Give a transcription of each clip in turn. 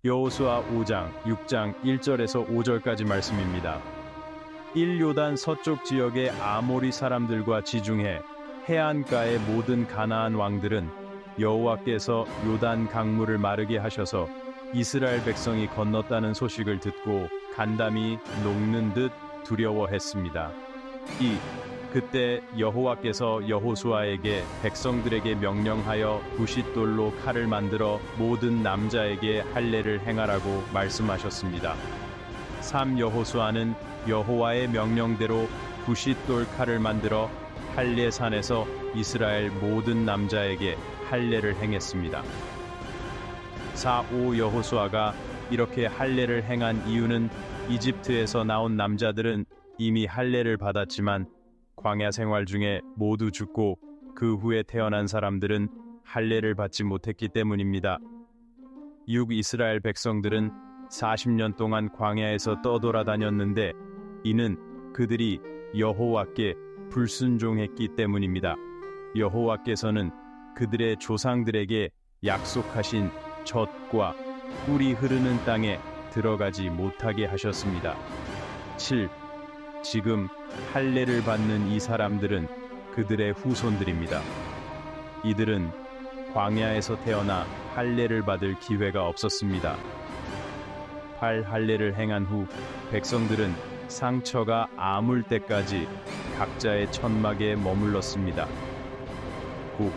여호수아 5장, 6장 1절에서 5절까지 말씀입니다. 1요단 서쪽 지역의 아모리 사람들과 지중해, 해안가의 모든 가나안 왕들은 여호와께서 요단 강물을 마르게 하셔서 이스라엘 백성이 건넜다는 소식을 듣고 간담이 녹는 듯 두려워했습니다. 그때 여호와께서 여호수아에게 백성들에게 명령하여 부싯돌로 칼을 만들어 모든 남자에게 할례를 행하라고 말씀하셨습니다. 3. 여호수아는 여호와의 명령대로 부싯돌 칼을 만들어 할례산에서 이스라엘 모든 남자에게 할례를 행했습니다. 4. 5. 여호수아가 이렇게 할례를 행한 이유는 이집트에서 나온 남자들은 이미 할례를 받았지만 광야 생활 중에 모두 죽고 그 후에 태어난 사람들은 할례를 받지 못했기 때문입니다. 6. 이스라엘 백성들은 40년 동안 광야에서 떠돌아다녔는데 이는 그들이 여호와께 불순종했기 때문입니다. 여호와께서는 그들의 조상들에게 약속하신 젖과 꿀이 흐르는 땅에 들어가지 못하게 하셨습니다. 7. 지금 할례를 받는 이 사람들은 그들의 후손들입니다. 이들은 광야에서 태어나 할례를 받을 기회가 없었습니다. 8. 할례를 행한 후 백성들은 상처가 아물 때까지 각자의 천막에 머물렀습니다. 9.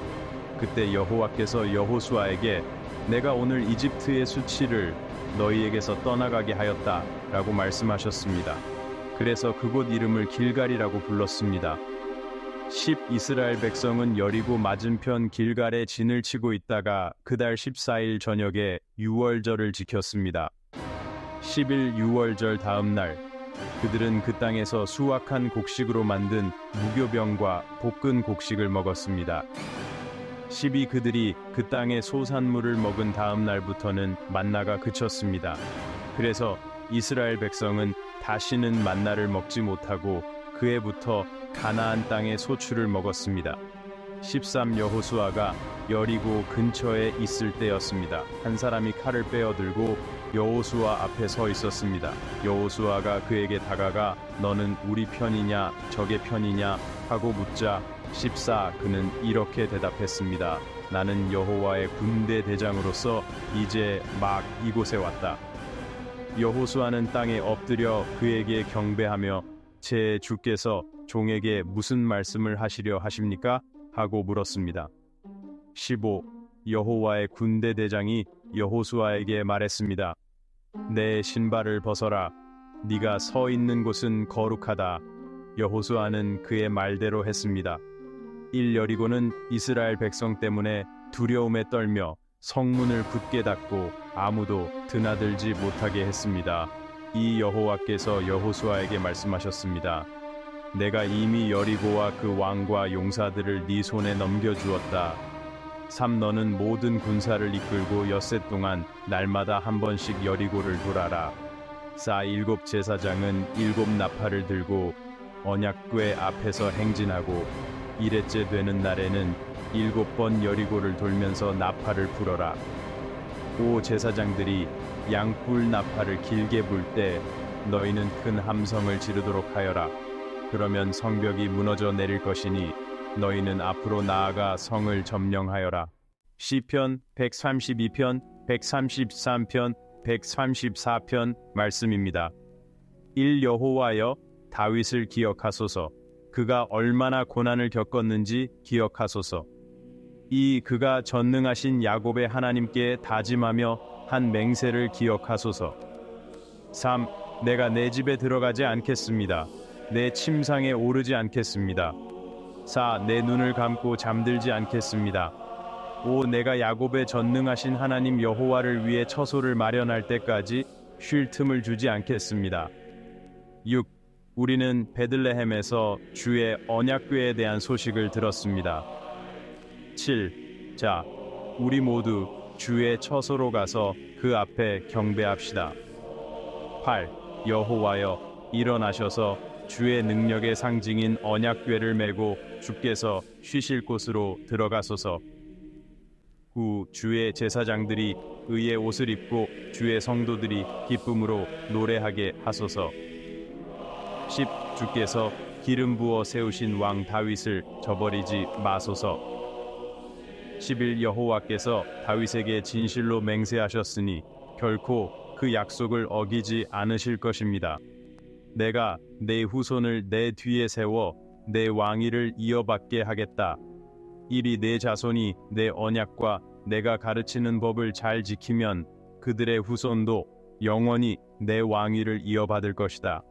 그때 여호와께서 여호수아에게 내가 오늘 이집트의 수치를 너희에게서 떠나가게 하였다 라고 말씀하셨습니다. 그래서 그곳 이름을 길갈이라고 불렀습니다. 10. 이스라엘 백성은 여리고 맞은편 길갈에 진을 치고 있다가 그달 14일 저녁에 유월절을 지켰습니다. 10일 유월절 다음 날 그들은 그 땅에서 수확한 곡식으로 만든 무교병과 볶은 곡식을 먹었습니다. 12. 그들이 그 땅의 소산물을 먹은 다음 날부터는 만나가 그쳤습니다. 그래서 이스라엘 백성은 다시는 만나를 먹지 못하고 그 해부터 가나안 땅의 소출을 먹었습니다. 13. 여호수아가 여리고 근처에 있을 때였습니다. 한 사람이 칼을 빼어들고 여호수아 앞에 서 있었습니다. 여호수아가 그에게 다가가 너는 우리 편이냐 적의 편이냐 하고 묻자 14. 그는 이렇게 대답했습니다. 나는 여호와의 군대 대장으로서 이제 막 이곳에 왔다. 여호수아는 땅에 엎드려 그에게 경배하며 제 주께서 종에게 무슨 말씀을 하시려 하십니까? 하고 물었습니다. 15. 여호와의 군대 대장이 여호수아에게 말했습니다. 내 신발을 벗어라. 네가 서 있는 곳은 거룩하다. 여호수아는 그의 말대로 했습니다. 1. 여리고는 이스라엘 백성 때문에 두려움에 떨며 성문을 굳게 닫고 아무도 드나들지 못하게 했습니다. 이 여호와께서 여호수아에게 말씀하셨습니다. 내가 이미 여리고와 그 왕과 용사들을 네 손에 넘겨주었다. 3. 너는 모든 군사를 이끌고 엿새 동안 날마다 한 번씩 여리고를 돌아라. 4. 7 제사장은 7 나팔을 들고 언약궤 앞에서 행진하고 1회째 되는 날에는 7번 여리고를 돌면서 나팔을 불어라. 5. 제사장들이 양뿔 나팔을 길게 불 때 너희는 큰 함성을 지르도록 하여라. 그러면 성벽이 무너져 내릴 것이니 너희는 앞으로 나아가 성을 점령하여라. 시편 132편, 133편, 134편 말씀입니다. 1. 여호와여 다윗을 기억하소서. 그가 얼마나 고난을 겪었는지 기억하소서. 2. 그가 전능하신 야곱의 하나님께 다짐하며 한 맹세를 기억하소서. 3. 내가 내 집에 들어가지 않겠습니다. 내 침상에 오르지 않겠습니다. 4. 내 눈을 감고 잠들지 않겠습니다. 5. 내가 야곱의 전능하신 하나님 여호와를 위해 처소를 마련할 때까지 쉴 틈을 주지 않겠습니다. 6. 우리는 베들레헴에서 주의 언약궤에 대한 소식을 들었습니다. 7. 자, 우리 모두 주의 처소로 가서 그 앞에 경배합시다. 8. 여호와여 일어나셔서 주의 능력의 상징인 언약궤를 메고 주께서 쉬실 곳으로 들어가소서. 후 주의 제사장들이 의의 옷을 입고 주의 성도들이 기쁨으로 노래하게 하소서. 10. 주께서 기름 부어 세우신 왕 다윗을 저버리지 마소서. 11. 여호와께서 다윗에게 진실로 맹세하셨으니 결코 그 약속을 어기지 않으실 것입니다. 내가 내 후손을 내 뒤에 세워 내 왕위를 이어받게 하겠다. 이리 내 자손이 내 언약과 내가 가르치는 법을 잘 지키면 그들의 후손도 영원히 내 왕위를 이어받을 것이다.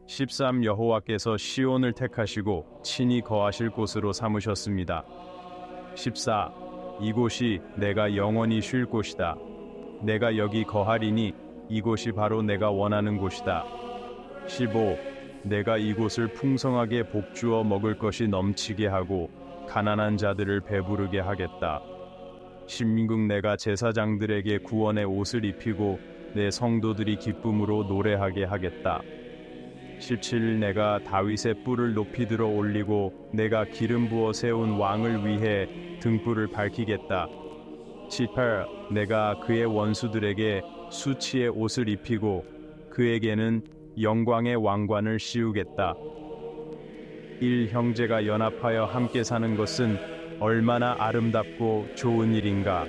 13. 여호와께서 시온을 택하시고 친히 거하실 곳으로 삼으셨습니다. 14. 이곳이 내가 영원히 쉴 곳이다. 내가 여기 거하리니 이곳이 바로 내가 원하는 곳이다. 15. 내가 이곳을 풍성하게 복주어 먹을 것이 넘치게 하고 가난한 자들을 배부르게 하겠다. 16. 내가 제사장들에게 구원의 옷을 입히고 내 성도들이 기쁨으로 노래하게 하겠다. 17. 내가 다윗의 뿔을 높이 들어 올리고 내가 기름 부어 세운 왕을 위해 등불을 밝히겠다. 18. 내가 그의 원수들에게 수치의 옷을 입히고 그에게는 영광의 왕관을 씌우겠다. 1. 형제가 연합하여 함께 사는 것은 얼마나 아름답고 좋은 일인가.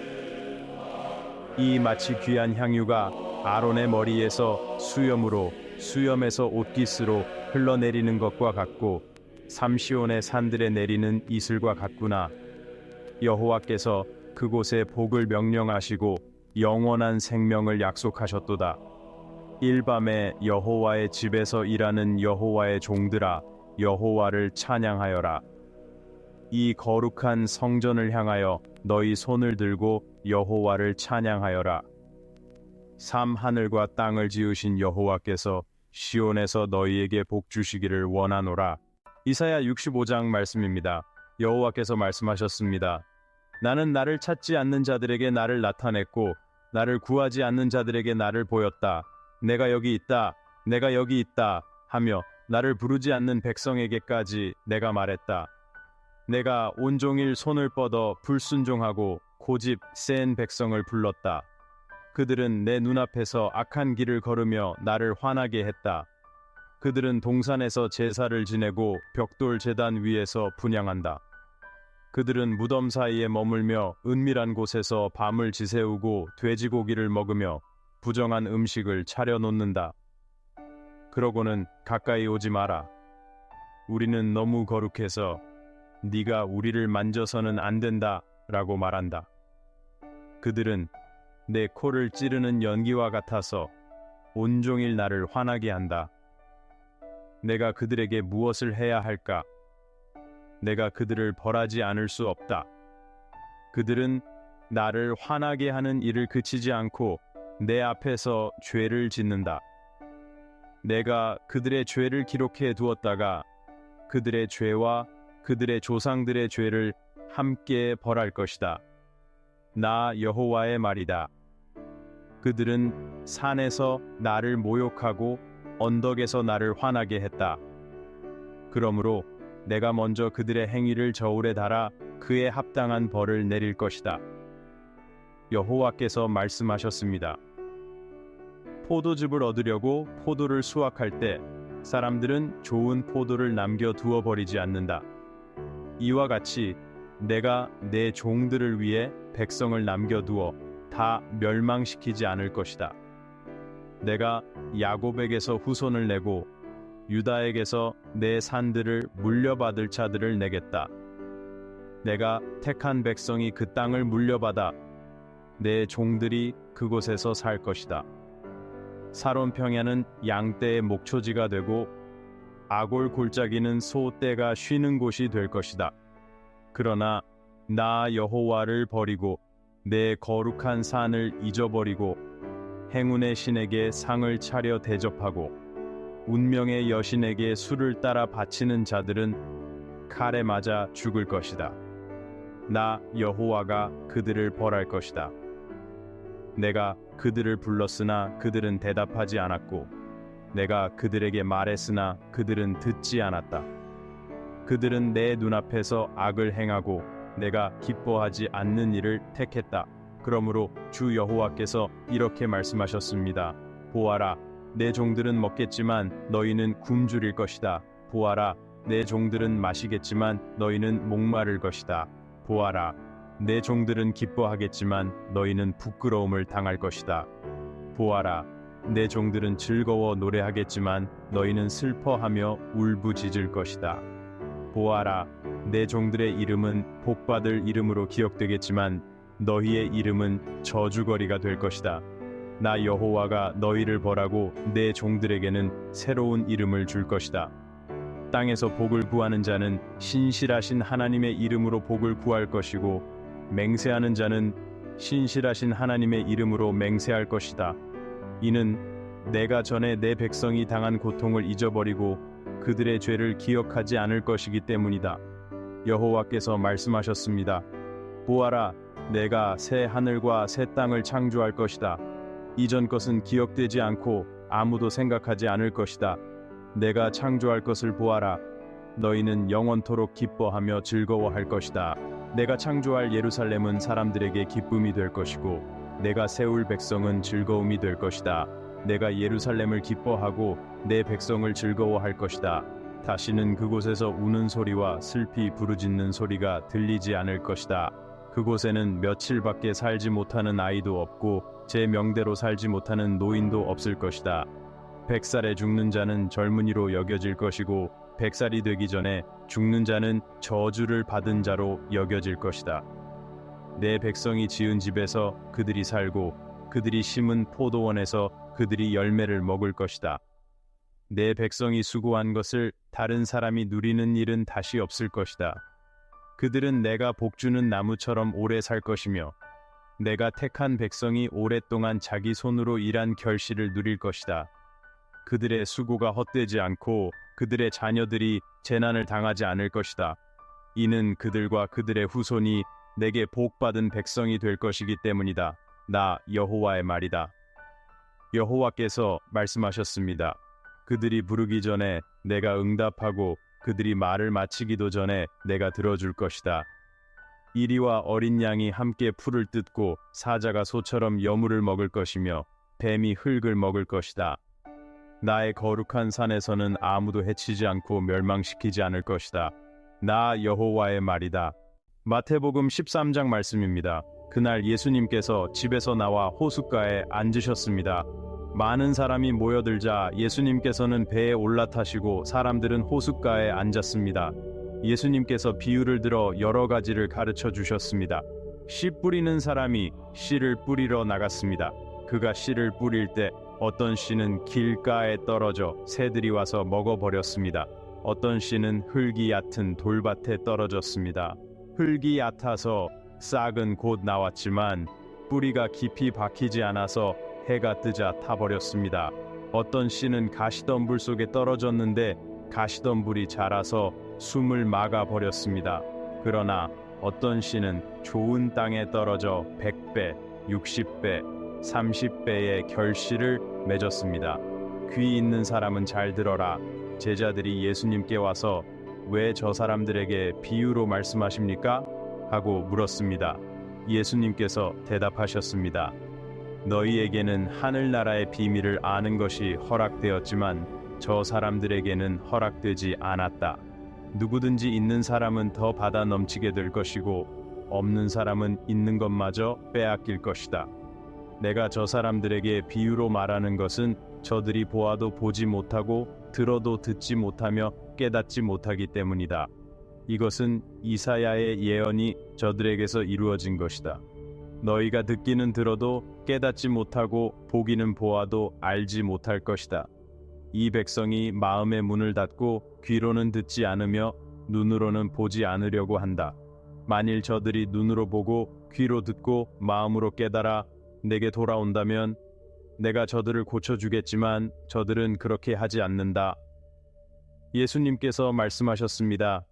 이 마치 귀한 향유가 아론의 머리에서 수염에서 옷깃으로 흘러내리는 것과 같고 삼시온의 산들에 내리는 이슬과 같구나. 여호와께서 그곳에 복을 명령하시고 영원한 생명을 약속하셨도다. 일밤에 여호와의 집에서 일하는 여호와의 종들아, 여호와를 찬양하여라. 이 거룩한 성전을 향하여 너희 손을 들고 여호와를 찬양하여라. 3. 하늘과 땅을 지으신 여호와께서 시온에서 너희에게 복 주시기를 원하노라. 이사야 65장 말씀입니다. 여호와께서 말씀하셨습니다. 나는 나를 찾지 않는 자들에게 나를 나타냈고 나를 구하지 않는 자들에게 나를 보였다. 내가 여기 있다. 내가 여기 있다 하며 나를 부르지 않는 백성에게까지 내가 말했다. 내가 온종일 손을 뻗어 불순종하고 고집 센 백성을 불렀다. 그들은 내 눈앞에서 악한 길을 걸으며 나를 화나게 했다. 그들은 동산에서 제사를 지내고 벽돌 제단 위에서 분향한다. 그들은 무덤 사이에 머물며 은밀한 곳에서 밤을 지새우고 돼지고기를 먹으며 부정한 음식을 차려놓는다. 그러고는 가까이 오지 마라. 우리는 너무 거룩해서 네가 우리를 만져서는 안 된다 라고 말한다. 그들은 내 코를 찌르는 연기와 같아서 온종일 나를 화나게 한다. 내가 그들에게 무엇을 해야 할까? 내가 그들을 벌하지 않을 수 없다. 그들은 나를 화나게 하는 일을 그치지 않고 내 앞에서 죄를 짓는다. 내가 그들의 죄를 기록해 두었다가 그들의 죄와 그들의 조상들의 죄를 함께 벌할 것이다. 나 여호와의 말이다. 그들은 산에서 나를 모욕하고 언덕에서 나를 화나게 했다. 그러므로 내가 먼저 그들의 행위를 저울에 달아 그에 합당한 벌을 내릴 것이다. 여호와께서 말씀하셨습니다. 포도즙을 얻으려고 포도를 수확할 때 사람들은 좋은 포도를 남겨두어 버리지 않는다. 이와 같이 내가 내 종들을 위해 백성을 남겨두어 다 멸망시키지 않을 것이다. 내가 야곱에게서 후손을 내고 유다에게서 내 산들을 물려받을 자들을 내겠다. 내가 택한 백성이 그 땅을 물려받아 내 종들이 그곳에서 살 것이다. 사론 평야는 양떼의 목초지가 되고 아골 골짜기는 소떼가 쉬는 곳이 될 것이다. 그러나 나 여호와를 버리고 내 거룩한 산을 잊어버리고 행운의 신에게 상을 차려 대접하고 운명의 여신에게 술을 따라 바치는 자들은 칼에 맞아 죽을 것이다. 나 여호와가 그들을 벌할 것이다. 내가 그들을 불렀으나 그들은 대답하지 않았고 내가 그들에게 말했으나 그들은 듣지 않았다. 그들은 내 눈앞에서 악을 행하고 내가 기뻐하지 않는 일을 택했다. 그러므로 주 여호와께서 이렇게 말씀하셨습니다. 보아라, 내 종들은 먹겠지만 너희는 굶주릴 것이다. 보아라, 내 종들은 마시겠지만 너희는 목마를 것이다. 보아라, 내 종들은 기뻐하겠지만 너희는 부끄러움을 당할 것이다. 보아라, 내 종들은 즐거워 노래하겠지만 너희는 슬퍼하며 울부짖을 것이다. 보아라, 내 종들의 이름은 복받을 이름으로 기억되겠지만 너희의 이름은 저주거리가 될 것이다. 나 여호와가 너희를 벌하고 내 종들에게는 새로운 이름을 줄 것이다. 땅에서 복을 구하는 자는 신실하신 하나님의 이름으로 복을 구할 것이고 맹세하는 자는 신실하신 하나님의 이름으로 맹세할 것이다. 이는 내가 전에 내 백성이 당한 고통을 잊어버리고 그들의 죄를 기억하지 않을 것이기 때문이다. 여호와께서 말씀하셨습니다. 보아라, 내가 새 하늘과 새 땅을 창조할 것이다. 이전 것은 기억되지 않고 아무도 생각하지 않을 것이다. 내가 창조할 것을 보아라. 너희는 영원토록 기뻐하며 즐거워할 것이다. 내가 창조할 예루살렘은 사람들에게 기쁨이 될 것이고 내가 세울 백성은 즐거움이 될 것이다. 내가 예루살렘을 기뻐하고 내 백성을 즐거워할 것이다. 다시는 그곳에서 우는 소리와 슬피 부르짖는 소리가 들리지 않을 것이다. 그곳에는 며칠밖에 살지 못하는 아이도 없고 제 명대로 살지 못하는 노인도 없을 것이다. 100살에 죽는 자는 젊은이로 여겨질 것이고 100살이 되기 전에 죽는 자는 저주를 받은 자로 여겨질 것이다. 내 백성이 지은 집에서 그들이 살고 그들이 심은 포도원에서 그들이 열매를 먹을 것이다. 내 백성이 수고한 것을 다른 사람이 누리는 일은 다시 없을 것이다. 그들은 내가 복주는 나무처럼 오래 살 것이며 내가 택한 백성이 오랫동안 자기 손으로 일한 결실을 누릴 것이다. 그들의 수고가 헛되지 않고 그들의 자녀들이 재난을 당하지 않을 것이다. 이는 그들과 그들의 후손이 내게 복받은 백성이 될 것이기 때문이다. 나 여호와의 말이다. 여호와께서 말씀하셨습니다. 그들이 부르기 전에 내가 응답하고 그들이 말을 마치기도 전에 내가 들어줄 것이다. 이리와 어린 양이 함께 풀을 뜯고 사자가 소처럼 여물을 먹을 것이며 뱀이 흙을 먹을 것이다. 나의 거룩한 산에서는 아무도 해치지 않고 멸망시키지 않을 것이다. 나 여호와의 말이다. 마태복음 13장 말씀입니다. 그날 예수님께서 집에서 나와 호숫가에 앉으셨습니다. 많은 사람이 모여들자 예수님께서는 배에 올라타시고 사람들은 호숫가에 앉았습니다. 예수님께서 비유를 들어 여러 가지를 가르쳐 주셨습니다. 씨 뿌리는 사람이 씨를 뿌리러 나갔습니다. 그가 씨를 뿌릴 때 어떤 씨는 길가에 떨어져 새들이 와서 먹어버렸습니다. 어떤 씨는 흙이 얕은 돌밭에 떨어졌습니다. 흙이 얕아서 싹은 곧 나왔지만 뿌리가 깊이 박히지 않아서 해가 뜨자 타버렸습니다. 어떤 씨는 가시덤불 속에 떨어졌는데 가시덤불이 자라서 숨을 막아버렸습니다. 그러나 어떤 씨는 좋은 땅에 떨어져 100배, 60배, 30배의 결실을 맺었습니다. 귀 있는 사람은 잘 들어라. 제자들이 예수님께 와서 왜 저 사람들에게 비유로 말씀하십니까? 하고 물었습니다. 예수님께서 대답하셨습니다. 너희에게는 하늘나라의 비밀을 아는 것이 허락되었지만 저 사람들에게는 허락되지 않았다. 누구든지 있는 사람은 더 받아 넘치게 될 것이고 없는 사람은 있는 것마저 빼앗길 것이다. 내가 저 사람들에게 비유로 말하는 것은 저들이 보아도 보지 못하고 들어도 듣지 못하며 깨닫지 못하기 때문이다. 이것은 이사야의 예언이 저들에게서 이루어진 것이다. 너희가 듣기는 들어도 깨닫지 못하고 보기는 보아도 알지 못할 것이다. 이 백성이 마음의 문을 닫고 귀로는 듣지 않으며 눈으로는 보지 않으려고 한다. 만일 저들이 눈으로 보고 귀로 듣고 마음으로 깨달아 내게 돌아온다면 내가 저들을 고쳐주겠지만 저들은 그렇게 하지 않는다. 예수님께서 말씀하셨습니다.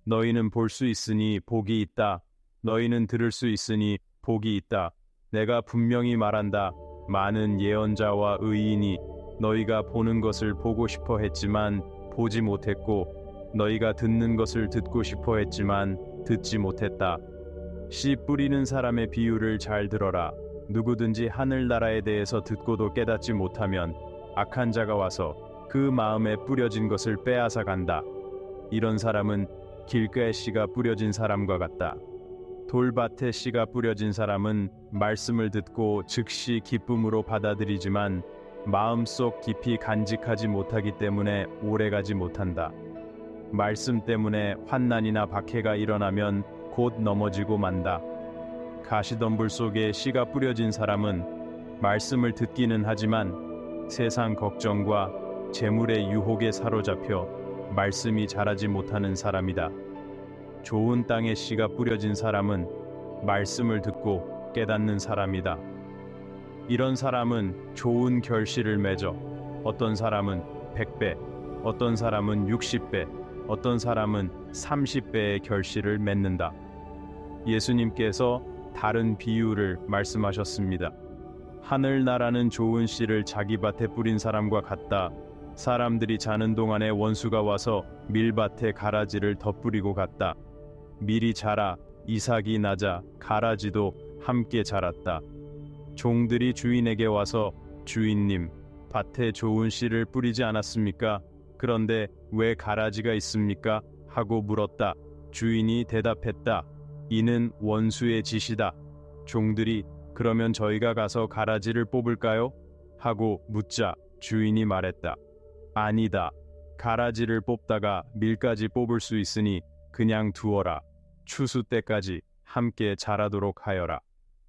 너희는 볼 수 있으니 복이 있다. 너희는 들을 수 있으니 복이 있다. 내가 분명히 말한다. 많은 예언자와 의인이 너희가 보는 것을 보고 싶어 했지만 보지 못했고 너희가 듣는 것을 듣고 싶어 했지만 듣지 못했다. 씨 뿌리는 사람의 비유를 잘 들어라. 누구든지 하늘나라에 대해서 듣고도 깨닫지 못하면 악한 자가 와서 그 마음에 뿌려진 것을 빼앗아 간다. 이런 사람은 길가에 씨가 뿌려진 사람과 같다. 돌밭에 씨가 뿌려진 사람은 말씀을 듣고 즉시 기쁨으로 받아들이지만 마음속 깊이 간직하지 못하기 때문에 오래가지 못한다. 말씀 때문에 환난이나 박해가 일어나면 곧 넘어지고 만다. 가시덤불 속에 씨가 뿌려진 사람은 말씀을 듣기는 하지만 세상 걱정과 재물의 유혹에 사로잡혀 말씀이 자라지 못하는 사람이다. 좋은 땅에 씨가 뿌려진 사람은 말씀을 듣고 깨닫는 사람이다. 이런 사람은 좋은 결실을 맺어 어떤 사람은 100배, 어떤 사람은 60배, 어떤 사람은 30배의 결실을 맺는다. 예수님께서 다른 비유를 말씀하셨습니다. 하늘나라는 좋은 씨를 자기 밭에 뿌린 사람과 같다. 사람들이 자는 동안에 원수가 와서 밀밭에 가라지를 덧뿌리고 갔다. 밀이 자라 이삭이 나자 가라지도 함께 자랐다. 종들이 주인에게 와서 주인님, 밭에 좋은 씨를 뿌리지 않았습니까? 그런데 왜 가라지가 있습니까? 하고 물었다. 주인이 대답했다. 이는 원수의 짓이다. 종들이 그러면 저희가 가서 가라지를 뽑을까요? 하고 묻자 주인이 말했다. 아니다. 가라지를 뽑다가 밀까지 뽑을 수 있으니 그냥 두어라. 추수 때까지 함께 자라도록 하여라.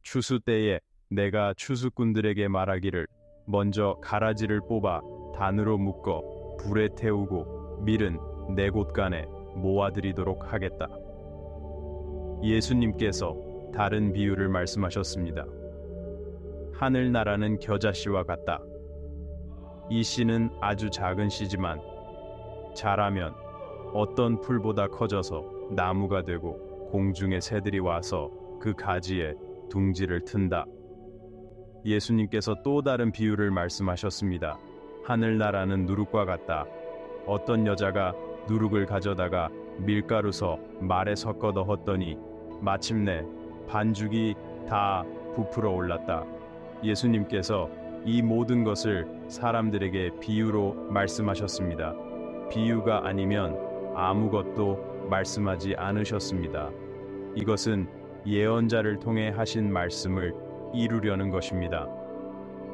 추수 때에 내가 추수꾼들에게 말하기를 먼저 가라지를 뽑아 단으로 묶어 불에 태우고 밀은 내 곳간에 모아드리도록 하겠다. 예수님께서 다른 비유를 말씀하셨습니다. 하늘나라는 겨자씨와 같다. 이 씨는 아주 작은 씨지만 자라면 어떤 풀보다 커져서 나무가 되고 공중의 새들이 와서 그 가지에 둥지를 튼다. 예수님께서 또 다른 비유를 말씀하셨습니다. 하늘나라는 누룩과 같다. 어떤 여자가 누룩을 가져다가 밀가루 서 말에 섞어 넣었더니 마침내 반죽이 다 부풀어 올랐다. 예수님께서 이 모든 것을 사람들에게 비유로 말씀하셨습니다. 비유가 아니면 아무것도 말씀하지 않으셨습니다. 이것은 예언자를 통해 하신 말씀을 이루려는 것입니다.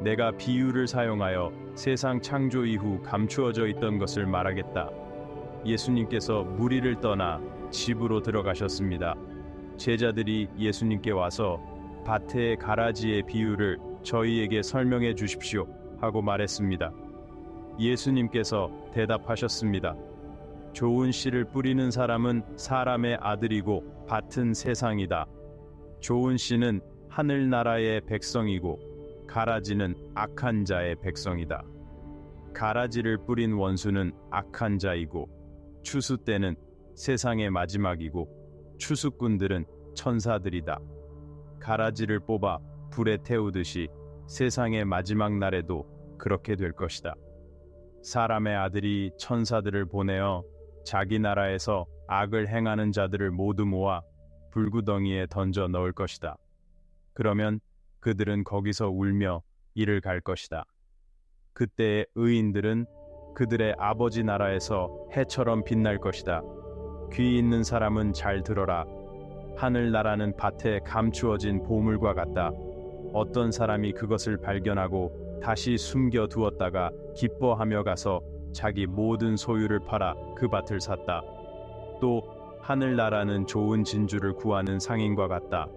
내가 비유를 사용하여 세상 창조 이후 감추어져 있던 것을 말하겠다. 예수님께서 무리를 떠나 집으로 들어가셨습니다. 제자들이 예수님께 와서 밭의 가라지의 비유를 저희에게 설명해 주십시오 하고 말했습니다. 예수님께서 대답하셨습니다. 좋은 씨를 뿌리는 사람은 사람의 아들이고 밭은 세상이다. 좋은 씨는 하늘나라의 백성이고 가라지는 악한 자의 백성이다. 가라지를 뿌린 원수는 악한 자이고 추수 때는 세상의 마지막이고 추수꾼들은 천사들이다. 가라지를 뽑아 불에 태우듯이 세상의 마지막 날에도 그렇게 될 것이다. 사람의 아들이 천사들을 보내어 자기 나라에서 악을 행하는 자들을 모두 모아 불구덩이에 던져 넣을 것이다. 그러면 그들은 거기서 울며 이를 갈 것이다. 그때의 의인들은 그들의 아버지 나라에서 해처럼 빛날 것이다. 귀 있는 사람은 잘 들어라. 하늘나라는 밭에 감추어진 보물과 같다. 어떤 사람이 그것을 발견하고 다시 숨겨 두었다가 기뻐하며 가서 자기 모든 소유를 팔아 그 밭을 샀다. 또 하늘나라는 좋은 진주를 구하는 상인과 같다.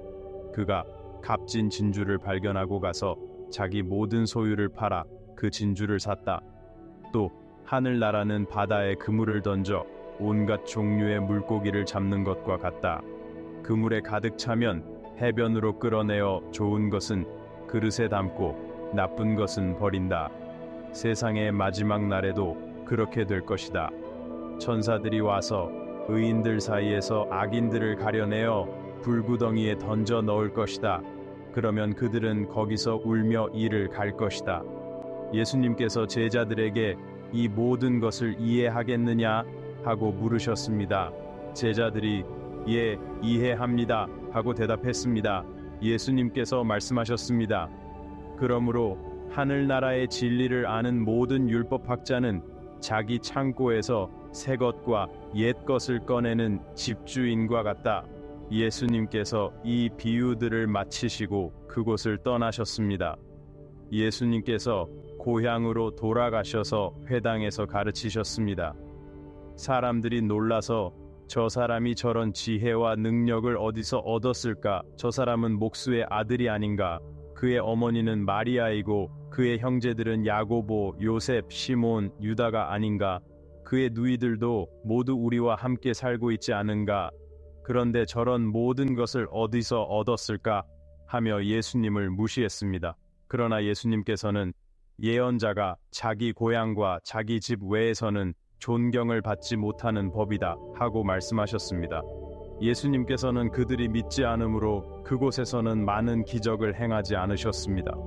그가 값진 진주를 발견하고 가서 자기 모든 소유를 팔아 그 진주를 샀다. 또 하늘나라는 바다에 그물을 던져 온갖 종류의 물고기를 잡는 것과 같다. 그물에 가득 차면 해변으로 끌어내어 좋은 것은 그릇에 담고 나쁜 것은 버린다. 세상의 마지막 날에도 그렇게 될 것이다. 천사들이 와서 의인들 사이에서 악인들을 가려내어 불구덩이에 던져 넣을 것이다. 그러면 그들은 거기서 울며 이를 갈 것이다. 예수님께서 제자들에게 이 모든 것을 이해하겠느냐 하고 물으셨습니다. 제자들이 예, 이해합니다 하고 대답했습니다. 예수님께서 말씀하셨습니다. 그러므로 하늘나라의 진리를 아는 모든 율법학자는 자기 창고에서 새 것과 옛 것을 꺼내는 집주인과 같다. 예수님께서 이 비유들을 마치시고 그곳을 떠나셨습니다. 예수님께서 고향으로 돌아가셔서 회당에서 가르치셨습니다. 사람들이 놀라서 저 사람이 저런 지혜와 능력을 어디서 얻었을까? 저 사람은 목수의 아들이 아닌가? 그의 어머니는 마리아이고 그의 형제들은 야고보, 요셉, 시몬, 유다가 아닌가? 그의 누이들도 모두 우리와 함께 살고 있지 않은가? 그런데 저런 모든 것을 어디서 얻었을까? 하며 예수님을 무시했습니다. 그러나 예수님께서는 예언자가 자기 고향과 자기 집 외에서는 존경을 받지 못하는 법이다 하고 말씀하셨습니다. 예수님께서는 그들이 믿지 않으므로 그곳에서는 많은 기적을 행하지 않으셨습니다.